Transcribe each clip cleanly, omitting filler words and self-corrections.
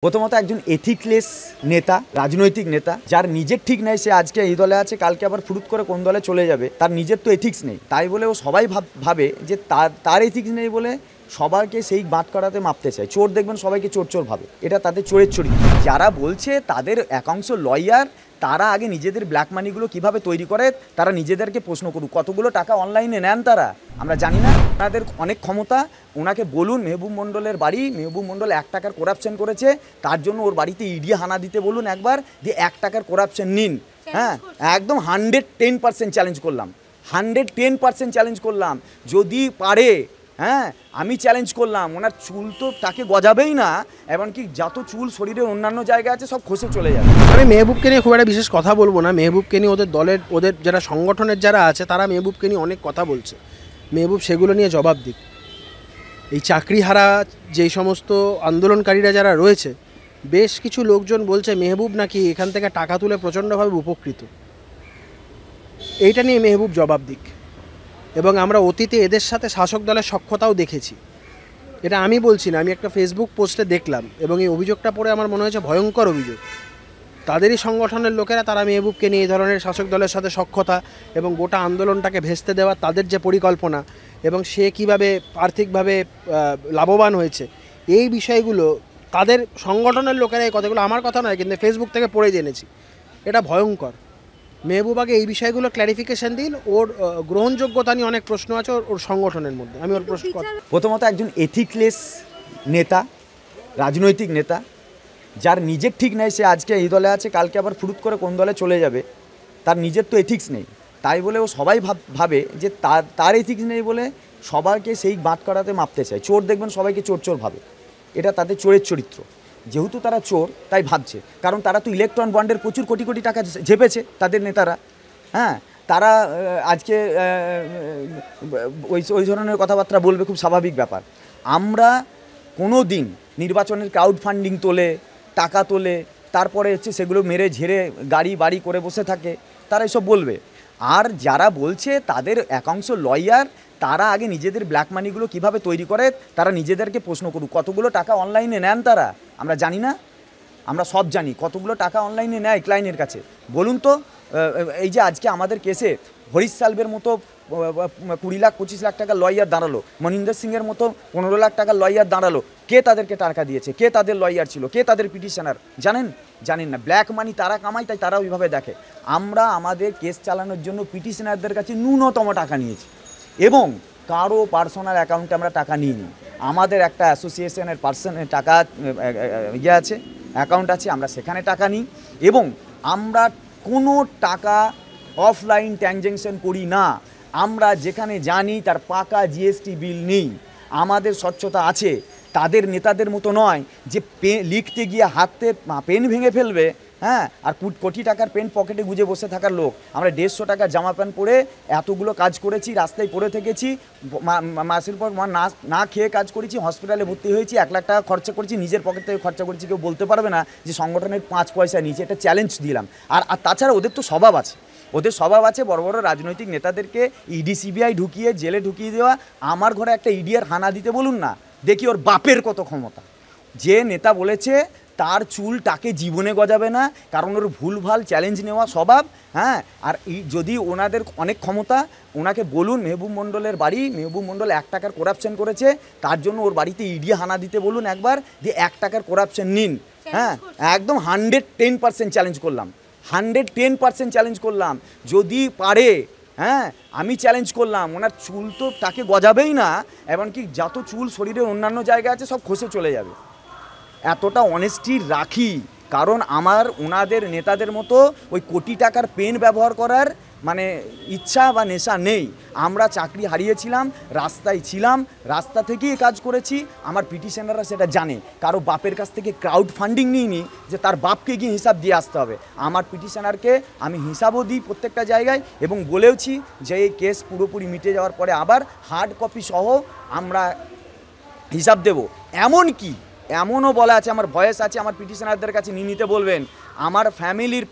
প্রথমত একজন এথিকলেস নেতা, রাজনৈতিক নেতা, যার নিজের ঠিক নেই, সে আজকে এই দলে আছে, কালকে আবার ফুরুত করে কোন দলে চলে যাবে, তার নিজের তো এথিক্স নেই। তাই বলে ও সবাই ভাবে যে তার এথিক্স নেই বলে সবাইকে সেই বাঁট করাতে মাপতে চায়। চোর দেখবেন সবাইকে চোর চোর ভাবে, এটা তাদের চোরের চরিত্র। যারা বলছে তাদের একাংশ লয়ার, তারা আগে নিজেদের ব্ল্যাক মানিগুলো কিভাবে তৈরি করে তারা নিজেদেরকে প্রশ্ন করুক। কতগুলো টাকা অনলাইনে নেন তারা, আমরা জানি না। ওনাদের অনেক ক্ষমতা, ওনাকে বলুন মেহবুব মণ্ডলের বাড়ি, মেহবুব মণ্ডল 1 টাকার করাপশন করেছে, তার জন্য ওর বাড়িতে ইডি হানা দিতে বলুন একবার, দিয়ে 1 টাকার করাপশন নিন। হ্যাঁ, একদম 110% চ্যালেঞ্জ করলাম, 110% চ্যালেঞ্জ করলাম। যদি পারে, হ্যাঁ আমি চ্যালেঞ্জ করলাম, ওনার চুল তো তাকে গজাবেই না, এমনকি যত চুল শরীরের অন্যান্য জায়গা আছে সব খসে চলে যাবে। আমি মেহবুবকে নিয়ে খুব একটা বিশেষ কথা বলবো না। মেহবুবকে নিয়ে ওদের দলের, ওদের যারা সংগঠনের যারা আছে, তারা মেহবুবকে নিয়ে অনেক কথা বলছে। মেহবুব সেগুলো নিয়ে জবাব দিক। এই চাকরিহারা যেই সমস্ত আন্দোলনকারীরা যারা রয়েছে, বেশ কিছু লোকজন বলছে মেহবুব নাকি এখান থেকে টাকা তুলে প্রচণ্ডভাবে উপকৃত। এইটা নিয়ে মেহবুব জবাব দিক। এবং আমরা অতীতে এদের সাথে শাসক দলের সখ্যতাও দেখেছি, এটা আমি বলছি না, আমি একটা ফেসবুক পোস্টে দেখলাম এবং এই অভিযোগটা পড়ে আমার মনে হয়েছে ভয়ঙ্কর অভিযোগ। তাদেরই সংগঠনের লোকেরা, তারা মেহবুবকে নিয়ে এই ধরনের শাসক দলের সাথে সখ্যতা এবং গোটা আন্দোলনটাকে ভেস্তে দেওয়া তাদের যে পরিকল্পনা এবং সে কীভাবে আর্থিকভাবে লাভবান হয়েছে, এই বিষয়গুলো তাদের সংগঠনের লোকেরা, এই কথাগুলো আমার কথা নয়, কিন্তু ফেসবুক থেকে পড়ে জেনেছি। এটা ভয়ঙ্কর। মেহবুব আগে এই বিষয়গুলো ক্ল্যারিফিকেশন দিন। ওর গ্রহণযোগ্যতা নিয়ে অনেক প্রশ্ন আছে ওর সংগঠনের মধ্যে। আমি ওর প্রশ্ন, প্রথমত একজন এথিকলেস নেতা, রাজনৈতিক নেতা, যার নিজের ঠিক নেই, সে আজকে এই দলে আছে, কালকে আবার ফুরুত করে কোন দলে চলে যাবে, তার নিজের তো এথিক্স নেই। তাই বলে ও সবাই ভাবে যে তার এথিক্স নেই বলে সবাইকে সেই বাঁট করাতে মাপতে চায়। চোর দেখবেন সবাইকে চোর চোর ভাবে, এটা তাদের চোরের চরিত্র। যেহেতু তারা চোর তাই ভাবছে, কারণ তারা তো ইলেকট্রন বন্ডের প্রচুর কোটি কোটি টাকা ঝেপেছে তাদের নেতারা। হ্যাঁ, তারা আজকে ওই ধরনের কথাবার্তা বলবে, খুব স্বাভাবিক ব্যাপার। আমরা কোনো দিন নির্বাচনের ক্রাউড ফান্ডিং তোলে, টাকা তোলে, তারপরে হচ্ছে সেগুলো মেরে ঝেড়ে গাড়ি বাড়ি করে বসে থাকে, তারা এসব বলবে। আর যারা বলছে তাদের একাংশ লয়ার, তারা আগে নিজেদের ব্ল্যাক মানিগুলো কিভাবে তৈরি করে তারা নিজেদেরকে প্রশ্ন করুক। কতগুলো টাকা অনলাইনে নেন তারা, আমরা জানি না। আমরা সব জানি কতগুলো টাকা অনলাইনে নেয় ক্লায়েন্টের কাছে, বলুন তো। এই যে আজকে আমাদের কেসে হরিশ সালভের মতো 20 লাখ 25 লাখ টাকার লয়ার দাঁড়ালো, মনিন্দর সিংয়ের মতো 15 লাখ টাকার লয়ার দাঁড়ালো, কে তাদেরকে টাকা দিয়েছে, কে তাদের লয়ার ছিল, কে তাদের পিটিশনার, জানেন না। ব্ল্যাক মানি তারা কামায়, তাই তারা ওইভাবে দেখে। আমরা আমাদের কেস চালানোর জন্য পিটিশনারদের কাছে ন্যূনতম টাকা নিয়েছি, এবং কারো পার্সোনাল অ্যাকাউন্টে আমরা টাকা নিইনি। আমাদের একটা অ্যাসোসিয়েশনের টাকা আছে, অ্যাকাউন্ট আছে, আমরা সেখানে টাকা নিই, এবং আমরা কোনো টাকা অফলাইন ট্রানজ্যাকশন করি না। আমরা যেখানে জানি তার পাকা জিএসটি বিল নেই, আমাদের স্বচ্ছতা আছে। তাদের নেতাদের মতো নয় যে লিখতে গিয়ে হাতে পেন ভেঙে ফেলবে, হ্যাঁ, আর কোটি টাকার পেন পকেটে গুজে বসে থাকার লোক। আমরা 150 টাকার জামা প্যান্ট পরে এতগুলো কাজ করেছি, রাস্তায় পড়ে থেকেছি, মাসের পর না খেয়ে কাজ করেছি, হসপিটালে ভর্তি হয়েছি, 1 লাখ টাকা খরচা করেছি, নিজের পকেট থেকে খরচা করেছি। কেউ বলতে পারবে না যে সংগঠনের 5 পয়সা নিয়েছে। এটা চ্যালেঞ্জ দিলাম। আর তাছাড়া ওদের তো স্বভাব আছে, বড় বড় রাজনৈতিক নেতাদেরকে ইডি সিবিআই ঢুকিয়ে জেলে ঢুকিয়ে দেওয়া। আমার ঘরে একটা ইডি আর হানা দিতে বলুন না, দেখি ওর বাপের কত ক্ষমতা। যে নেতা বলেছে তার চুল তাকে জীবনে গজাবে না, কারণ ওর ভুলভাল চ্যালেঞ্জ নেওয়া স্বভাব। হ্যাঁ, আর যদি ওনাদের অনেক ক্ষমতা, ওনাকে বলুন মেহবুব মণ্ডলের বাড়ি, মেহবুব মণ্ডল 1 টাকার করাপশন করেছে, তার জন্য ওর বাড়িতে ইডি হানা দিতে বলুন একবার, দিয়ে 1 টাকার করাপশন নিন। হ্যাঁ, একদম 110% চ্যালেঞ্জ করলাম, 110% চ্যালেঞ্জ করলাম। যদি পারে, হ্যাঁ আমি চ্যালেঞ্জ করলাম, ওনার চুল তো তাকে গজাবেই না, এমনকি যত চুল শরীরের অন্যান্য জায়গা আছে সব খসে চলে যাবে। এতটা অনেস্টি রাখি, কারণ আমার ওনাদের নেতাদের মতো ওই কোটি টাকার পেন ব্যবহার করার মানে ইচ্ছা বা নেশা নেই। আমরা চাকরি হারিয়েছিলাম, রাস্তায় ছিলাম, রাস্তা থেকেই কাজ করেছি। আমার পিটিশনাররা সেটা জানে। কারো বাপের কাছ থেকে ক্রাউড ফান্ডিং নিইনি যে তার বাপকে গিয়ে হিসাব দিয়ে আসতে হবে। আমার পিটিশনারকে আমি হিসাবও দিই প্রত্যেকটা জায়গায়, এবং বলেওছি যে এই কেস পুরোপুরি মিটে যাওয়ার পরে আবার হার্ড কপি সহ আমরা হিসাব দেব। এমনও বলা আছে, আমার ভয়েস আছে, আমার পিটিশনারদের কাছে নিয়ে নিতে বলবেন। আমার ফ্যামিলির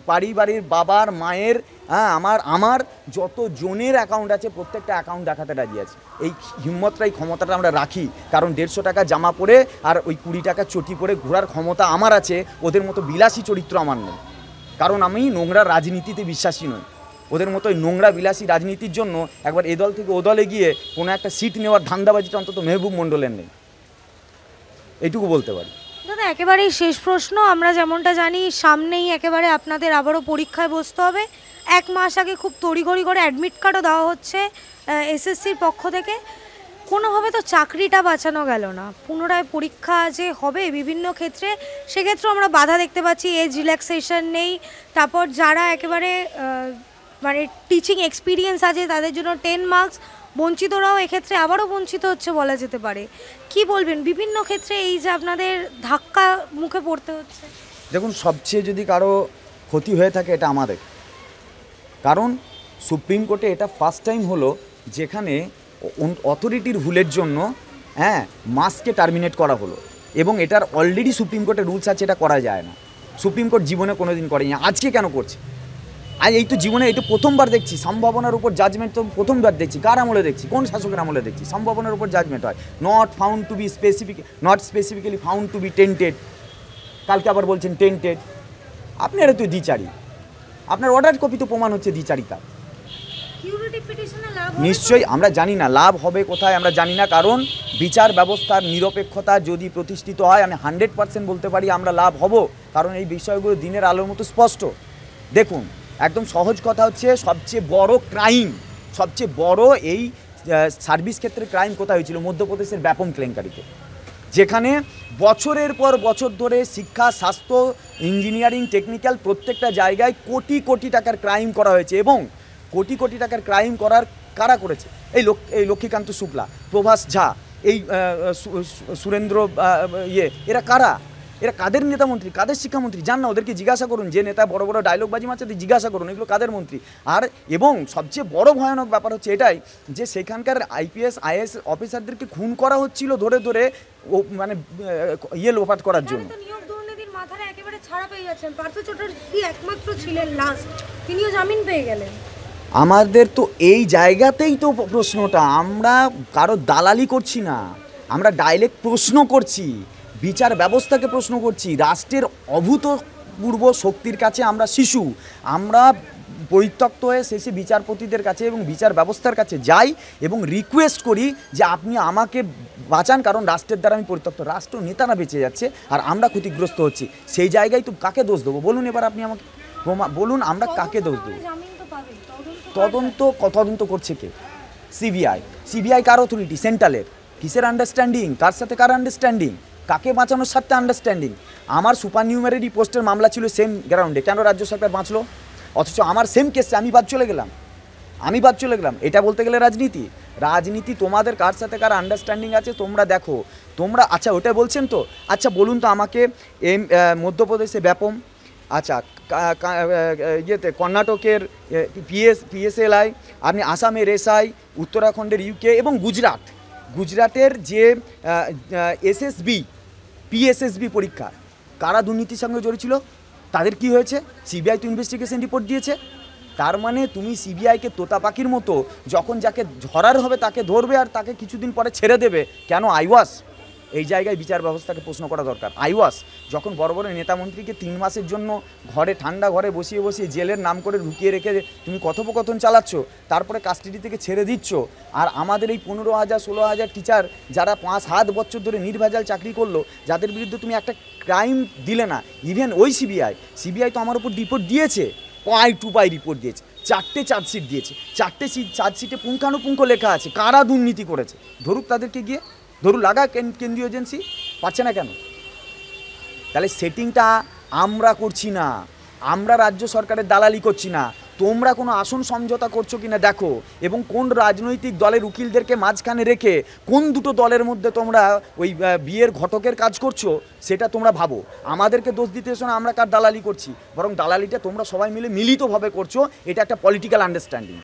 বাড়ির বাবার মায়ের, হ্যাঁ, আমার যত জনের অ্যাকাউন্ট আছে প্রত্যেকটা অ্যাকাউন্ট দেখাতে রাজি আছে। এই হিম্মতটা, এই ক্ষমতাটা আমরা রাখি, কারণ 150 টাকা জামা পরে আর ওই 20 টাকা চটি পরে ঘোরার ক্ষমতা আমার আছে, ওদের মতো বিলাসী চরিত্র আমার নেই। কারণ আমি নোংরা রাজনীতিতে বিশ্বাসী নই। ওদের মতো ওই নোংরা বিলাসী রাজনীতির জন্য একবার এ দল থেকে ও দলে গিয়ে কোনো একটা সিট নেওয়ার ধান্দাবাজিটা অন্তত মেহবুব মণ্ডলের নেই, এইটুকু বলতে পারি। দাদা একেবারেই শেষ প্রশ্ন, আমরা যেমনটা জানি সামনেই একেবারে আপনাদের আবারও পরীক্ষায় বসতে হবে। 1 মাস আগে খুব তড়িঘড়ি করে অ্যাডমিট কার্ডও দেওয়া হচ্ছে এসএসসির পক্ষ থেকে, কোনোভাবে তো চাকরিটা বাঁচানো গেল না। পুনরায় পরীক্ষা যে হবে বিভিন্ন ক্ষেত্রে, সেক্ষেত্রেও আমরা বাধা দেখতে পাচ্ছি, এজ রিল্যাক্সেশন নেই। তারপর যারা একেবারে মানে টিচিং এক্সপিরিয়েন্স আছে তাদের জন্য 10 মার্কস, বঞ্চিতরাও এক্ষেত্রে আবারও বঞ্চিত হচ্ছে বলা যেতে পারে। কি বলবেন বিভিন্ন ক্ষেত্রে এই যে আপনাদের ধাক্কা মুখে পড়তে হচ্ছে? দেখুন, সবচেয়ে যদি কারো ক্ষতি হয়ে থাকে এটা আমাদের, কারণ সুপ্রিম কোর্টে এটা ফার্স্ট টাইম হলো যেখানে অথরিটির ভুলের জন্য, হ্যাঁ, মাসকে টার্মিনেট করা হলো, এবং এটার অলরেডি সুপ্রিম কোর্টের রুলস আছে, এটা করা যায় না। সুপ্রিম কোর্ট জীবনে কোনো দিন করেনি, আজকে কেন করছে? আর এই তো জীবনে এই তো প্রথমবার দেখছি সম্ভাবনার উপর জাজমেন্ট, তো প্রথমবার দেখছি। কার আমলে দেখছি? কোন শাসকের আমলে দেখছি সম্ভাবনার উপর জাজমেন্ট হয়? Not specifically found to be tainted, কালকে আবার বলছেন টেন্টেড। আপনারা তো দ্বিচারী, আপনার অর্ডার কপি তো প্রমাণ হচ্ছে দ্বিচারিতা। নিশ্চয়ই আমরা জানি না লাভ হবে কোথায়, আমরা জানি না, কারণ বিচার ব্যবস্থার নিরপেক্ষতা যদি প্রতিষ্ঠিত হয়, আমি 100% বলতে পারি আমরা লাভ হব, কারণ এই বিষয়গুলো দিনের আলোর মতো স্পষ্ট। দেখুন, একদম সহজ কথা হচ্ছে, সবচেয়ে বড় ক্রাইম, সবচেয়ে বড় এই সার্ভিস ক্ষেত্রে ক্রাইম কোথায় হয়েছিল? মধ্যপ্রদেশের ব্যাপম কেলেঙ্কারিতে, যেখানে বছরের পর বছর ধরে শিক্ষা, স্বাস্থ্য, ইঞ্জিনিয়ারিং, টেকনিক্যাল প্রত্যেকটা জায়গায় কোটি কোটি টাকার ক্রাইম করা হয়েছে। এবং কোটি কোটি টাকার ক্রাইম করার কারা করেছে? এই লক্ষ্মীকান্ত শুক্লা, প্রভাস ঝা, এই সুরেন্দ্র এরা কারা? এরা কাদের নেতা মন্ত্রী, কাদের শিক্ষামন্ত্রী? যান না, ওদেরকে জিজ্ঞাসা করুন। যে নেতা বড় বড় ডায়লগ বাজি মারছে, জিজ্ঞাসা করুন এগুলো কাদের মন্ত্রী। আর এবং সবচেয়ে বড় ভয়ানক ব্যাপার হচ্ছে এটাই যে সেখানকার IPS IAS অফিসারদেরকে খুন করা হচ্ছিল ধরে ধরে, ও মানে লোপাট করার জন্য। নিয়োগ দুর্নীতির মাথায় একেবারে ছাড়া পেয়ে যাচ্ছেন। পার্থ চ্যাটার্জি একমাত্র ছিলেন লাস্ট, তিনিও জামিন পেয়ে গেলেন। আমাদের তো এই জায়গাতেই তো প্রশ্নটা, আমরা কারো দালালি করছি না, আমরা ডাইরেক্ট প্রশ্ন করছি, বিচার ব্যবস্থাকে প্রশ্ন করছি। রাষ্ট্রের অভূতপূর্ব শক্তির কাছে আমরা শিশু, আমরা পরিত্যক্ত হয়ে শেষে বিচারপতিদের কাছে এবং বিচার ব্যবস্থার কাছে যাই এবং রিকোয়েস্ট করি যে আপনি আমাকে বাঁচান, কারণ রাষ্ট্রের দ্বারা আমি পরিত্যক্ত। রাষ্ট্র নেতারা বেঁচে যাচ্ছে আর আমরা ক্ষতিগ্রস্ত হচ্ছি। সেই জায়গায় তো কাকে দোষ দেবো বলুন? এবার আপনি আমাকে বলুন, আমরা কাকে দোষ দেবো? তদন্ত করছে কে? সিবিআই কার অথরিটি? সেন্ট্রালের। কিসের আন্ডারস্ট্যান্ডিং? কার সাথে কার আন্ডারস্ট্যান্ডিং? কাকে বাঁচানোর সাথে আন্ডারস্ট্যান্ডিং? আমার সুপার নিউমারি পোস্টের মামলা ছিল সেম গ্রাউন্ডে, কেন রাজ্য সরকার বাঁচলো? অথচ আমার সেম কেসে আমি বাদ চলে গেলাম। এটা বলতে গেলে রাজনীতি তোমাদের কার সাথে কার আন্ডারস্ট্যান্ডিং আছে তোমরা দেখো। তোমরা আচ্ছা ওটা বলছেন তো, আচ্ছা বলুন তো আমাকে, মধ্যপ্রদেশে ব্যাপম, আচ্ছা ইয়েতে কর্ণাটকের PSLI, আপনি আসামের SI, উত্তরাখণ্ডের UK এবং গুজরাটের যে PSSB পরীক্ষা, কারা দুর্নীতির সঙ্গে জড়িত ছিল? তাদের কি হয়েছে? সিবিআই তো ইনভেস্টিগেশন রিপোর্ট দিয়েছে। তার মানে তুমি সিবিআইকে তোতা পাখির মতো যখন যাকে ধরার হবে তাকে ধরবে আর তাকে কিছুদিন পরে ছেড়ে দেবে। কেন? আইওয়াস। এই জায়গায় বিচার ব্যবস্থাকে প্রশ্ন করা দরকার। আইওয়াস যখন বড় বড় নেতামন্ত্রীকে 3 মাসের জন্য ঠান্ডা ঘরে বসিয়ে জেলের নাম করে ঢুকিয়ে রেখে তুমি কথোপকথন চালাচ্ছ, তারপরে কাস্টাডি থেকে ছেড়ে দিচ্ছ, আর আমাদের এই 15,000 16,000 টিচার যারা 5-7 বছর ধরে নির্ভেজাল চাকরি করলো, যাদের বিরুদ্ধে তুমি একটা ক্রাইম দিলে না। ইভেন ওই সিবিআই তো আমার উপর রিপোর্ট দিয়েছে, পাই টু পাই রিপোর্ট দিয়েছে, 4টে চার্জশিট দিয়েছে, 4টে চার্জশিটে পুঙ্খানুপুঙ্খ লেখা আছে কারা দুর্নীতি করেছে। ধরুক তাদেরকে গিয়ে, লাগা কেন্দ্রীয় এজেন্সি, পাচ্ছে না কেন? তাহলে সেটিংটা আমরা করছি না, আমরা রাজ্য সরকারের দালালি করছি না। তোমরা কোনো আসন সমঝোতা করছো কিনা দেখো, এবং কোন রাজনৈতিক দলের উকিলদেরকে মাঝখানে রেখে কোন দুটো দলের মধ্যে তোমরা ওই বিয়ের ঘটকের কাজ করছো সেটা তোমরা ভাবো। আমাদেরকে দোষ দিতে এসো না আমরা কার দালালি করছি, বরং দালালিটা তোমরা সবাই মিলে মিলিতভাবে করছো। এটা একটা পলিটিক্যাল আন্ডারস্ট্যান্ডিং।